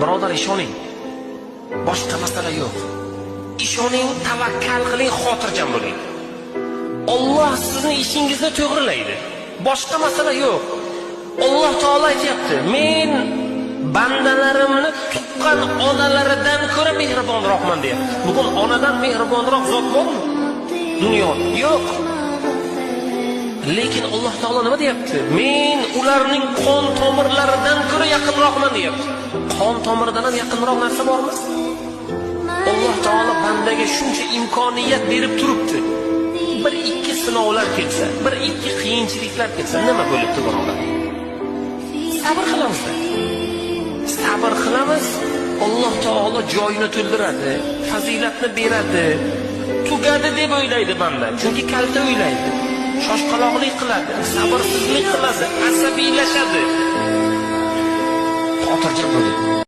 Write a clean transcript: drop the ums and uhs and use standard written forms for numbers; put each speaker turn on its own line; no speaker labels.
Birodar, ishoning. Boshqa masala yo'q. Ishoning, tavakkal qiling, xotirjam bo'ling. Alloh sizning ishingizni to'g'rilaydi. Boshqa masala yo'q. Alloh taolo aytayapti, men bandalarimni tuqqan onalaridan ko'ra mehribonroqman deyapti. Bugun onadan mehribonroq zot bormi? Dunyoda yo'q. Lekin Alloh taolo nima deyapti? Men ularning qon tomirlaridan ko'ra yaqinroqman deyapti. Qon tomiridan ham yaqinroq narsa bormi? Alloh taolo bandaga shuncha imkoniyat berib turibdi. Bir ikki sinovlar kelsa, bir ikki qiyinchiliklar kelsa, nima bo'libdi birodar? Sabr qilamiz. Sabr qilamiz. Alloh taolo joyini to'ldiradi, fazilatni beradi. Tugadi deb o'ylaydi banda, chunki kalta o'ylaydi. Shoshqaloqlik qiladi, sabrsizlik qiladi, asabiylashadi. Xotirjam bo'ling.